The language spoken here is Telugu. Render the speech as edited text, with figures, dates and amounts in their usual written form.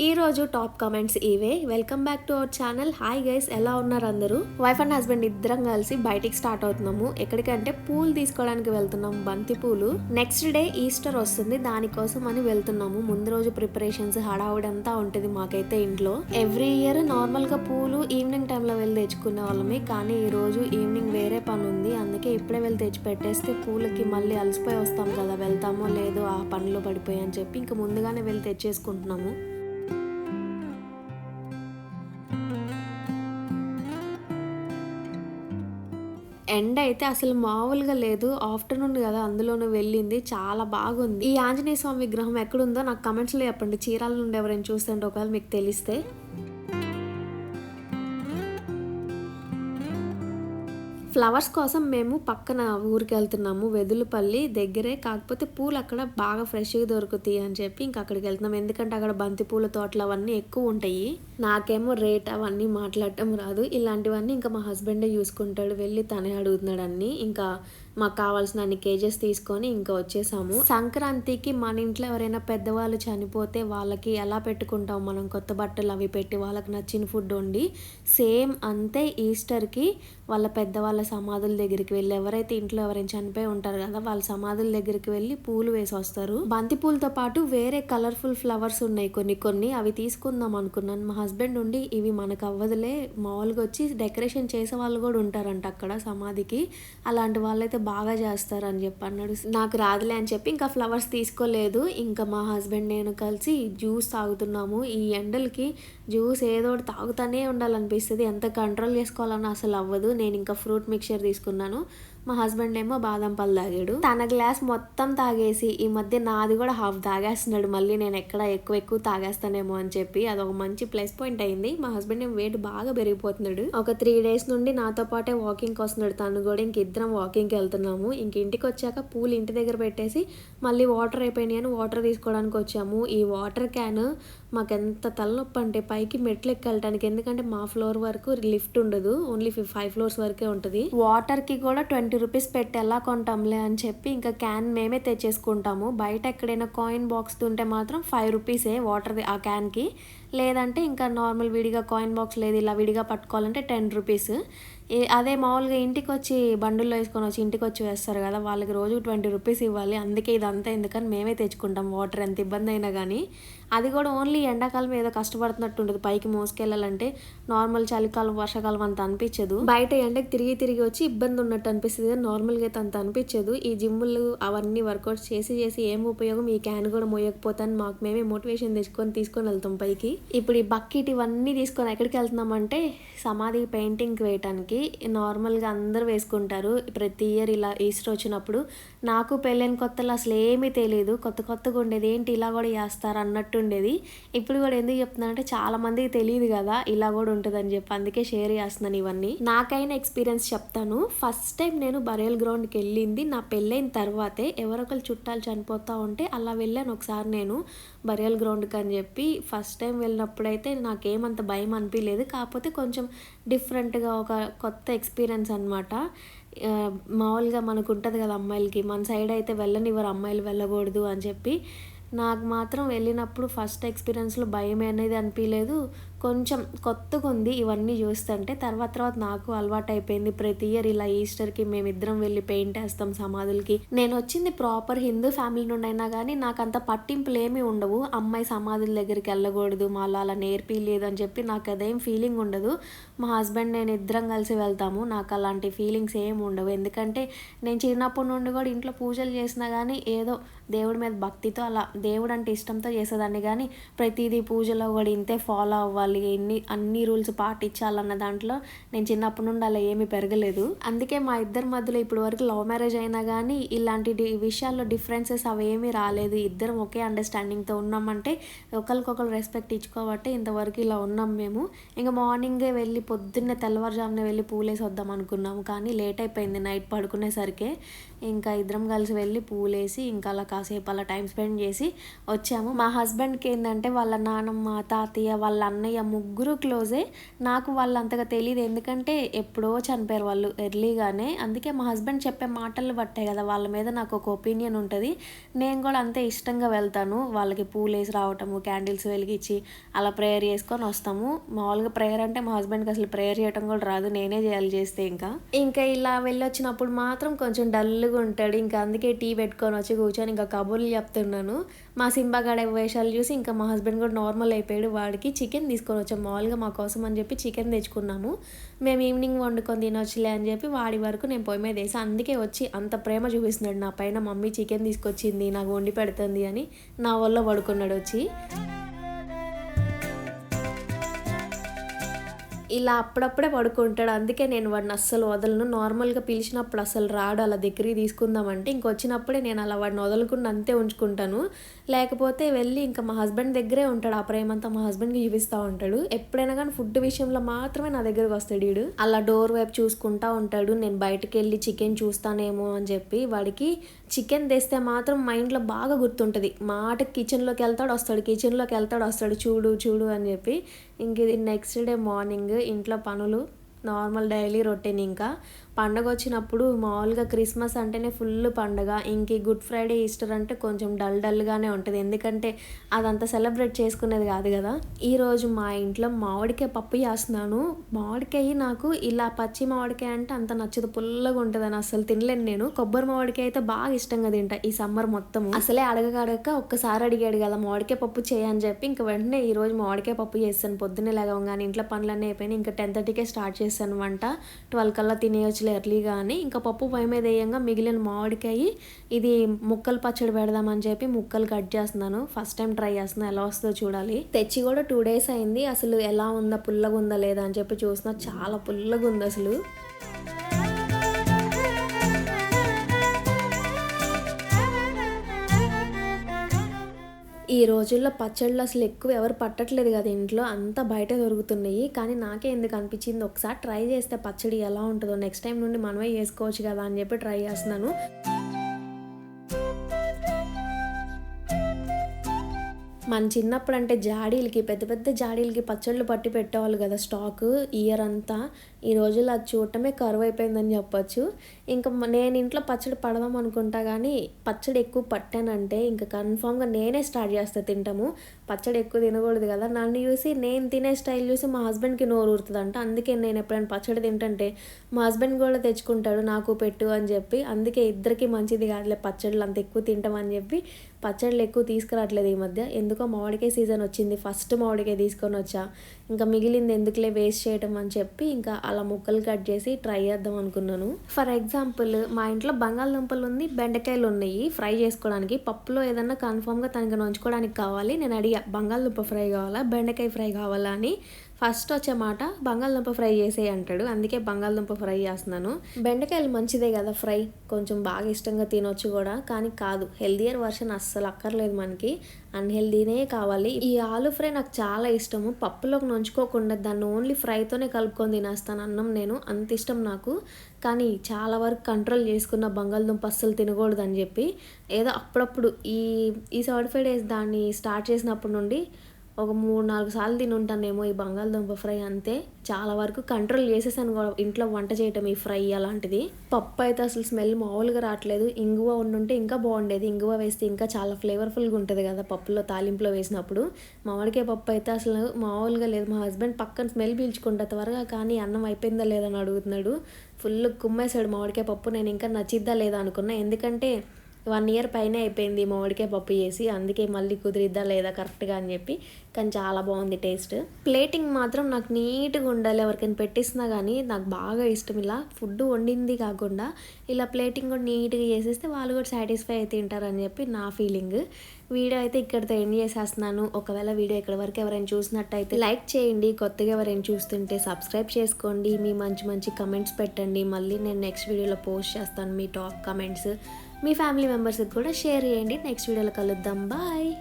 ఈ రోజు టాప్ కామెంట్స్ ఇవే. Welcome back to our channel. Hi guys, ఎలా ఉన్నారు అందరూ? వైఫ్ అండ్ హస్బెండ్ ఇద్దరం కలిసి బయటికి స్టార్ట్ అవుతున్నాము. ఎక్కడికంటే పూలు తీసుకోవడానికి వెళ్తున్నాము, బంతి పూలు. నెక్స్ట్ డే ఈస్టర్ వస్తుంది, దానికోసం అని వెళ్తున్నాము. ముందు రోజు ప్రిపరేషన్స్ హడావుడంతా ఉంటుంది మాకైతే ఇంట్లో. ఎవ్రీ ఇయర్ నార్మల్ గా పూలు ఈవినింగ్ టైంలో వెళ్ళి తెచ్చుకునే వాళ్ళమే, కానీ ఈ రోజు ఈవినింగ్ వేరే పని ఉంది, అందుకే ఇప్పుడే వెళ్ళి తెచ్చి పెట్టేస్తే పూలకి మళ్ళీ అలసిపోయి వస్తాం కదా, వెళ్తామో లేదో ఆ పనిలో పడిపోయి అని చెప్పి ఇంక ముందుగానే వెళ్ళి తెచ్చేసుకుంటున్నాము. ఎండ అయితే అసలు మామూలుగా లేదు. ఆఫ్టర్నూన్ కదా, అందులోనూ వెళ్ళింది, చాలా బాగుంది. ఈ ఆంజనేయ స్వామి విగ్రహం ఎక్కడుందో నాకు కమెంట్స్లో చెప్పండి. చీరాల నుండి ఎవరైనా చూస్తుంటే ఒకవేళ మీకు తెలిస్తే. ఫ్లవర్స్ కోసం మేము పక్కన ఊరికి వెళ్తున్నాము, వెదులుపల్లి దగ్గరే. కాకపోతే పూలు అక్కడ బాగా ఫ్రెష్గా దొరుకుతాయి అని చెప్పి ఇంక అక్కడికి వెళ్తున్నాం. ఎందుకంటే అక్కడ బంతి పూల తోటలు అవన్నీ ఎక్కువ ఉంటాయి. నాకేమో రేట్ అవన్నీ మాట్లాడటం రాదు. ఇలాంటివన్నీ ఇంకా మా హస్బెండే చూసుకుంటాడు, వెళ్ళి తనే అడుగుతున్నాడు అన్నీ. ఇంకా మాకు కావాల్సిన అన్ని కేజెస్ తీసుకొని ఇంకా వచ్చేసాము. సంక్రాంతికి మన ఇంట్లో ఎవరైనా పెద్దవాళ్ళు చనిపోతే వాళ్ళకి ఎలా పెట్టుకుంటాం మనం, కొత్త బట్టలు అవి పెట్టి వాళ్ళకి నచ్చిన ఫుడ్ వండి, సేమ్ అంతే ఈస్టర్కి వాళ్ళ పెద్దవాళ్ళ సమాధుల దగ్గరికి వెళ్ళి, ఎవరైతే ఇంట్లో ఎవరైనా చనిపోయి ఉంటారు కదా వాళ్ళ సమాధుల దగ్గరికి వెళ్ళి పూలు వేసి వస్తారు. బంతి పూలతో పాటు వేరే కలర్ఫుల్ ఫ్లవర్స్ ఉన్నాయి కొన్ని, అవి తీసుకుందాం అనుకున్నాను. మా హస్బెండ్ ఉండి ఇవి మనకు అవ్వదులే, మామూలుగా వచ్చి డెకరేషన్ చేసే వాళ్ళు కూడా ఉంటారంట అక్కడ సమాధికి, అలాంటి వాళ్ళైతే బాగా చేస్తారు అని చెప్పి అన్నాడు. నాకు రాదులే అని చెప్పి ఇంకా ఫ్లవర్స్ తీసుకోలేదు. ఇంకా మా హస్బెండ్ నేను కలిసి జ్యూస్ తాగుతున్నాము. ఈ ఎండలకి జ్యూస్ ఏదో ఒకటి తాగుతానే ఉండాలనిపిస్తుంది, ఎంత కంట్రోల్ చేసుకోవాలన్నా అసలు అవ్వదు. నేను ఇంకా ఫ్రూట్ మిక్చర్ తీసుకున్నాను, మా హస్బెండ్ ఏమో బాదం పాలు తాగాడు. తన గ్లాస్ మొత్తం తాగేసి ఈ మధ్య నాది కూడా హాఫ్ తాగేస్తున్నాడు. మళ్ళీ నేను ఎక్కడ ఎక్కువ తాగేస్తానేమో అని చెప్పి అదొక మంచి ప్లస్ పాయింట్ అయింది. మా హస్బెండ్ ఏమో వెయిట్ బాగా పెరిగిపోతున్నాడు. ఒక 3 days నుండి నాతో పాటే వాకింగ్కి వస్తున్నాడు తను కూడా. ఇంక ఇద్దరం వాకింగ్కి వెళ్తున్నాము. ఇంక ఇంటికి వచ్చాక పూలు ఇంటి దగ్గర పెట్టేసి మళ్ళీ వాటర్ అయిపోయినాయి అని వాటర్ తీసుకోవడానికి వచ్చాము. ఈ వాటర్ క్యాన్ మాకు ఎంత తలనొప్పి అంటే పైకి మెట్లు ఎక్కెళ్ళటానికి, ఎందుకంటే మా ఫ్లోర్ వరకు లిఫ్ట్ ఉండదు, ఓన్లీ 5 floors వరకే ఉంటుంది. వాటర్కి కూడా 20 rupees పెట్టి ఎలా కొంటాంలే అని చెప్పి ఇంకా క్యాన్ మేమే తెచ్చేసుకుంటాము. బయట ఎక్కడైనా కాయిన్ బాక్స్ ఉంటే మాత్రం 5 rupees వాటర్ ఆ క్యాన్కి, లేదంటే ఇంకా నార్మల్ విడిగా కాయిన్ బాక్స్ లేదు ఇలా విడిగా పట్టుకోవాలంటే 10 rupees. అదే మామూలుగా ఇంటికి వచ్చి బండుల్లో వేసుకొని వచ్చి ఇంటికి వచ్చి వేస్తారు కదా, వాళ్ళకి రోజు 20 rupees ఇవ్వాలి. అందుకే ఇదంతా ఎందుకని మేమే తెచ్చుకుంటాం వాటర్, ఎంత ఇబ్బంది అయినా కానీ. అది కూడా ఓన్లీ ఎండాకాలం ఏదో కష్టపడుతున్నట్టు ఉంటుంది పైకి మోసుకెళ్ళాలంటే, నార్మల్ చలికాలం వర్షాకాలం అంత అనిపించదు. బయట ఎండకి తిరిగి వచ్చి ఇబ్బంది ఉన్నట్టు అనిపిస్తుంది, నార్మల్గా అయితే అంత అనిపించదు. ఈ జిమ్ములు అవన్నీ వర్కౌట్స్ చేసి ఏం ఉపయోగం, ఈ క్యాన్ కూడా మోయకపోతాను మాకు మేమే మోటివేషన్ తీసుకొని వెళ్తాం పైకి. ఇప్పుడు ఈ బకెట్ ఇవన్నీ తీసుకొని ఎక్కడికి వెళ్తున్నామంటే సమాధి పెయింటింగ్కి వేయటానికి. నార్మల్గా అందరూ వేసుకుంటారు ప్రతి ఇయర్ ఇలా ఈస్టర్ వచ్చినప్పుడు. నాకు పెళ్ళైన కొత్తలో అసలు ఏమీ తెలియదు, కొత్తగా ఉండేది, ఏంటి ఇలా కూడా చేస్తారు అన్నట్టు ఉండేది. ఇప్పుడు కూడా ఎందుకు చెప్తున్నానంటే చాలా మందికి తెలియదు కదా ఇలా కూడా ఉంటుందని చెప్పి, అందుకే షేర్ చేస్తున్నాను ఇవన్నీ. నాకైన ఎక్స్పీరియన్స్ చెప్తాను. ఫస్ట్ టైం నేను బరియల్ గ్రౌండ్కి వెళ్ళింది నా పెళ్ళైన తర్వాతే. ఎవరొకరు చుట్టాలు చనిపోతూ ఉంటే అలా వెళ్ళాను ఒకసారి నేను బరియల్ గ్రౌండ్కి అని చెప్పి. ఫస్ట్ టైం వెళ్ళినప్పుడైతే నాకేమంత భయం అనిపించలేదు, కాకపోతే కొంచెం డిఫరెంట్గా ఒక కొత్త ఎక్స్పీరియన్స్ అనమాట. మామూలుగా మనకు ఉంటుంది కదా అమ్మాయిలకి, మన సైడ్ అయితే వెళ్ళనివ్వరు, అమ్మాయిలు వెళ్ళకూడదు అని చెప్పి. నాకు మాత్రం వెళ్ళినప్పుడు ఫస్ట్ ఎక్స్పీరియన్స్లో భయం అనేది అనిపించలేదు, కొంచెం కొత్తగా ఉంది ఇవన్నీ చూస్తుంటే. తర్వాత నాకు అలవాటు అయిపోయింది. ప్రతి ఇయర్ ఇలా ఈస్టర్కి మేమిద్దరం వెళ్ళి పెయింట్ వేస్తాం సమాధులకి. నేను వచ్చింది ప్రాపర్ హిందూ ఫ్యామిలీ నుండి అయినా కానీ నాకు అంత పట్టింపులు ఏమీ ఉండవు. అమ్మాయి సమాధుల దగ్గరికి వెళ్ళకూడదు, మాలో అలా నేర్పిలేదు అని చెప్పి నాకు అదేం ఫీలింగ్ ఉండదు. మా హస్బెండ్ నేను ఇద్దరం కలిసి వెళ్తాము, నాకు అలాంటి ఫీలింగ్స్ ఏమి ఉండవు. ఎందుకంటే నేను చిన్నప్పటి నుండి కూడా ఇంట్లో పూజలు చేసినా కానీ ఏదో దేవుడి మీద భక్తితో అలా దేవుడు అంటే ఇష్టంతో చేసేదాన్ని, కానీ ప్రతిదీ పూజలో కూడా ఇంతే ఫాలో అవ్వాలి, అన్ని రూల్స్ పాటించాలన్న దాంట్లో నేను చిన్నప్పటి నుండి అలా ఏమీ పెరగలేదు. అందుకే మా ఇద్దరి మధ్యలో ఇప్పుడు వరకు లవ్ మ్యారేజ్ అయినా కానీ ఇలాంటి విషయాల్లో డిఫరెన్సెస్ అవేమీ రాలేదు. ఇద్దరం ఒకే అండర్స్టాండింగ్తో ఉన్నామంటే, ఒకరికొకరు రెస్పెక్ట్ ఇచ్చుకోబట్టే ఇంతవరకు ఇలా ఉన్నాం మేము. ఇంకా మార్నింగే వెళ్ళి పొద్దున్నే తెల్లవారుజామునే వెళ్ళి పూలేసి వద్దాం అనుకున్నాము, కానీ లేట్ అయిపోయింది నైట్ పడుకునేసరికి. ఇంకా ఇద్దరం కలిసి వెళ్ళి పూలేసి ఇంకా అలా కాసేపు అలా టైం స్పెండ్ చేసి వచ్చాము. మా హస్బెండ్కి ఏంటంటే వాళ్ళ నానమ్మ తాతయ్య వాళ్ళ అన్నయ్య అన్నయ్య ముగ్గురు క్లోజే. నాకు వాళ్ళు అంతగా తెలీదు. ఎందుకంటే ఎప్పుడో చనిపోయారు వాళ్ళు ఎర్లీగానే. అందుకే మా హస్బెండ్ చెప్పే మాటలు బట్టే కదా వాళ్ళ మీద నాకు ఒక ఒపీనియన్ ఉంటది. నేను కూడా అంతే ఇష్టంగా వెళ్తాను. వాళ్ళకి పూలేసి రావటము, క్యాండిల్స్ వెలిగించి అలా ప్రేయర్ చేసుకొని వస్తాము. మామూలుగా ప్రేయర్ అంటే మా హస్బెండ్కి అసలు ప్రేయర్ చేయడం కూడా రాదు. నేనే చేయాలి చేస్తే ఇంకా ఇలా వెళ్ళొచ్చినప్పుడు మాత్రం కొంచెం డల్గా ఉంటాడు. ఇంకా అందుకే టీ పెట్టుకొని వచ్చి కూర్చొని ఇంకా కబుర్లు చెప్తున్నాను. మా సింబాగాడే వేషాలు చూసి ఇంకా మా హస్బెండ్ కూడా నార్మల్ అయిపోయాడు. వాడికి చికెన్ తీసుకొని వచ్చాం మామూలుగా మా కోసం అని చెప్పి చికెన్ తెచ్చుకున్నాము. మేము ఈవినింగ్ వండుకొని తినొచ్చులే అని చెప్పి వాడి వరకు నేను పొయ్యి మీద వేసి అందుకే వచ్చి అంత ప్రేమ చూపిస్తున్నాడు నా పైన. మమ్మీ చికెన్ తీసుకొచ్చింది నాకు వండి పెడుతుంది అని నా వల్ల పడుకున్నాడు వచ్చి. ఇలా అప్పుడప్పుడే పడుకుంటాడు. అందుకే నేను వాడిని అస్సలు వదలను. నార్మల్గా పిలిచినప్పుడు అసలు రాడు అలా దగ్గరికి తీసుకుందామంటే ఇంకొచ్చినప్పుడే నేను అలా వాడిని వదలకుండా అంతే ఉంచుకుంటాను. లేకపోతే వెళ్ళి ఇంకా మా హస్బెండ్ దగ్గరే ఉంటాడు. ఆ ప్రేమంతా మా హస్బెండ్కి చూపిస్తూ ఉంటాడు. ఎప్పుడైనా కానీ ఫుడ్ విషయంలో మాత్రమే నా దగ్గరకు వస్తాడు వీడు. అలా డోర్ వైపు చూసుకుంటా ఉంటాడు. నేను బయటకు వెళ్ళి చికెన్ చూస్తానేమో అని చెప్పి వాడికి చికెన్ తెస్తే మాత్రం మైండ్లో బాగా గుర్తుంటుంది. మాటకి కిచెన్లోకి వెళ్తాడు వస్తాడు, కిచెన్లోకి వెళ్తాడు వస్తాడు, చూడు చూడు అని చెప్పి. ఇంక ఇది నెక్స్ట్ డే మార్నింగ్ ఇంట్లో పనులు నార్మల్ డైలీ రొటీన్. ఇంకా పండగ వచ్చినప్పుడు మామూలుగా క్రిస్మస్ అంటేనే ఫుల్ పండగ. ఇంక గుడ్ ఫ్రైడే, ఈస్టర్ అంటే కొంచెం డల్గానే ఉంటుంది. ఎందుకంటే అదంతా సెలబ్రేట్ చేసుకునేది కాదు కదా. ఈరోజు మా ఇంట్లో మామిడికాయ పప్పు చేస్తున్నాను. మామిడికాయ నాకు ఇలా పచ్చి మామిడికాయ అంటే అంత నచ్చదు, పుల్లగా ఉంటుందని అసలు తినలేను నేను. కొబ్బరి మామిడికాయ అయితే బాగా ఇష్టంగా తింటా ఈ సమ్మర్ మొత్తం. అసలే అడగక ఒక్కసారి అడిగాడు కదా మామిడికాయ పప్పు చేయని చెప్పి ఇంక వెంటనే ఈరోజు మామిడికాయ పప్పు చేస్తాను. పొద్దున్నే లేవగానే ఇంట్లో పనులన్నీ అయిపోయినాయి. ఇంకా 10:30కే స్టార్ట్ చేశాను వంట. 12 కల్లా తినేయొచ్చు ఎర్లీగా అని. ఇంకా పప్పు పొయ్యి మీద వేయంగా మిగిలిన మామిడికాయ ఇది ముక్కలు పచ్చడి పెడదామని చెప్పి ముక్కలు కట్ చేస్తున్నాను. ఫస్ట్ టైం ట్రై చేస్తున్నా, ఎలా వస్తుందో చూడాలి. తెచ్చి కూడా 2 days అయింది. అసలు ఎలా ఉందా, పుల్లగా ఉందా లేదా అని చెప్పి చూస్తున్నా. చాలా పుల్లగా ఉంది అసలు. ఈ రోజుల్లో పచ్చళ్ళు అసలు ఎక్కువ ఎవరు పట్టట్లేదు కదా ఇంట్లో, అంతా బయట దొరుకుతున్నాయి. కానీ నాకే ఎందుకు అనిపించింది ఒకసారి ట్రై చేస్తే పచ్చడి ఎలా ఉంటుందో, నెక్స్ట్ టైం నుండి మనమే చేసుకోవచ్చు కదా అని చెప్పి ట్రై చేస్తున్నాను. మన చిన్నప్పుడు అంటే జాడీలకి పెద్ద పెద్ద జాడీలకి పచ్చళ్ళు పట్టి పెట్టేవాళ్ళు కదా స్టాక్ ఇయర్ అంతా. ఈ రోజుల్లో అది చూడటమే కరువు అయిపోయిందని చెప్పొచ్చు. ఇంకా నేను ఇంట్లో పచ్చడి పడదాం అనుకుంటా కానీ పచ్చడి ఎక్కువ పట్టానంటే ఇంకా కన్ఫామ్గా నేనే స్టార్ట్ చేస్తా తింటాము. పచ్చడి ఎక్కువ తినకూడదు కదా. నన్ను చూసి నేను తినే స్టైల్ చూసి మా హస్బెండ్కి నోరు ఊరుతుందంట. అందుకే నేను ఎప్పుడైనా పచ్చడి తింటుంటే మా హస్బెండ్ కూడా తెచ్చుకుంటాడు నాకు పెట్టు అని చెప్పి. అందుకే ఇద్దరికి మంచిది కాదులే పచ్చళ్ళు అంత ఎక్కువ తింటామని చెప్పి పచ్చళ్ళు ఎక్కువ తీసుకురావట్లేదు ఈ మధ్య. ఎందుకో మామిడికాయ సీజన్ వచ్చింది, ఫస్ట్ మామిడికాయ తీసుకొని వచ్చా. ఇంకా మిగిలింది ఎందుకులే వేస్ట్ చేయడం అని చెప్పి ఇంకా అలా ముక్కలు కట్ చేసి ట్రై చేద్దాం అనుకున్నాను. ఫర్ ఎగ్జాంపుల్ మా ఇంట్లో బంగాళదుంపలు ఉంది, బెండకాయలు ఉన్నాయి ఫ్రై చేసుకోవడానికి. పప్పులో ఏదన్నా కన్ఫామ్గా తనకి నంచుకోవడానికి కావాలి. నేను అడిగా బంగాళదుంప ఫ్రై కావాలా, బెండకాయ ఫ్రై కావాలా అని. ఫస్ట్ వచ్చే మాట బంగాళదుంప ఫ్రై చేసే అంటాడు. అందుకే బంగాళదుంప ఫ్రై చేస్తున్నాను. బెండకాయలు మంచిదే కదా ఫ్రై, కొంచెం బాగా ఇష్టంగా తినొచ్చు కూడా. కానీ కాదు, హెల్దియర్ వర్షన్ అస్సలు అక్కర్లేదు మనకి, అన్హెల్దీనే కావాలి. ఈ ఆలు ఫ్రై నాకు చాలా ఇష్టము. పప్పులోకి నంచుకోకుండా దాన్ని ఓన్లీ ఫ్రైతోనే కలుపుకొని తినేస్తాను అన్నం నేను, అంత ఇష్టం నాకు. కానీ చాలా వరకు కంట్రోల్ చేసుకున్న బంగాళదుంప అస్సలు తినకూడదు అని చెప్పి. ఏదో అప్పుడప్పుడు ఈ 75 days దాన్ని స్టార్ట్ చేసినప్పటి నుండి ఒక 3-4 సార్లు తిని ఉంటానేమో ఈ బంగాళదుంప ఫ్రై. అంతే, చాలా వరకు కంట్రోల్ చేసేసాను కూడా ఇంట్లో వంట చేయటం ఈ ఫ్రై అలాంటిది. పప్పు అయితే అసలు స్మెల్ మామూలుగా రావట్లేదు. ఇంగువ ఉండుంటే ఇంకా బాగుండేది. ఇంగువ వేస్తే ఇంకా చాలా ఫ్లేవర్ఫుల్గా ఉంటుంది కదా పప్పులో తాలింపులో వేసినప్పుడు. మామిడికాయ పప్పు అయితే అసలు మామూలుగా లేదు. మా హస్బెండ్ పక్కన స్మెల్ పీల్చుకుంటా త్వరగా కానీ అన్నం అయిపోయిందా లేదని అడుగుతున్నాడు. ఫుల్ కుమ్మేశాడు మామిడికాయ పప్పు. నేను ఇంకా నచ్చిద్దా లేదా అనుకున్నా, ఎందుకంటే 1 year పైనే అయిపోయింది మామిడికాయ పప్పు చేసి. అందుకే మళ్ళీ కుదిరిద్దా లేదా కరెక్ట్గా అని చెప్పి. కానీ చాలా బాగుంది టేస్ట్. ప్లేటింగ్ మాత్రం నాకు నీట్గా ఉండాలి. ఎవరికైనా పెట్టిస్తున్నా కానీ నాకు బాగా ఇష్టం. ఇలా ఫుడ్ వండింది కాకుండా ఇలా ప్లేటింగ్ కూడా నీట్గా చేసేస్తే వాళ్ళు కూడా సాటిస్ఫై అయితే తింటారని చెప్పి నా ఫీలింగ్. వీడియో అయితే ఇక్కడితో ఎండ్ చేసేస్తున్నాను. ఒకవేళ వీడియో ఇక్కడ వరకు ఎవరైనా చూసినట్టయితే లైక్ చేయండి. కొత్తగా ఎవరైనా చూస్తుంటే సబ్స్క్రైబ్ చేసుకోండి. మీ మంచి మంచి కమెంట్స్ పెట్టండి. మళ్ళీ నేను నెక్స్ట్ వీడియోలో పోస్ట్ చేస్తాను మీ టాప్ కమెంట్స్. మీ ఫ్యామిలీ మెంబర్స్కి కూడా షేర్ చేయండి. నెక్స్ట్ వీడియోలో కలుద్దాం. బాయ్.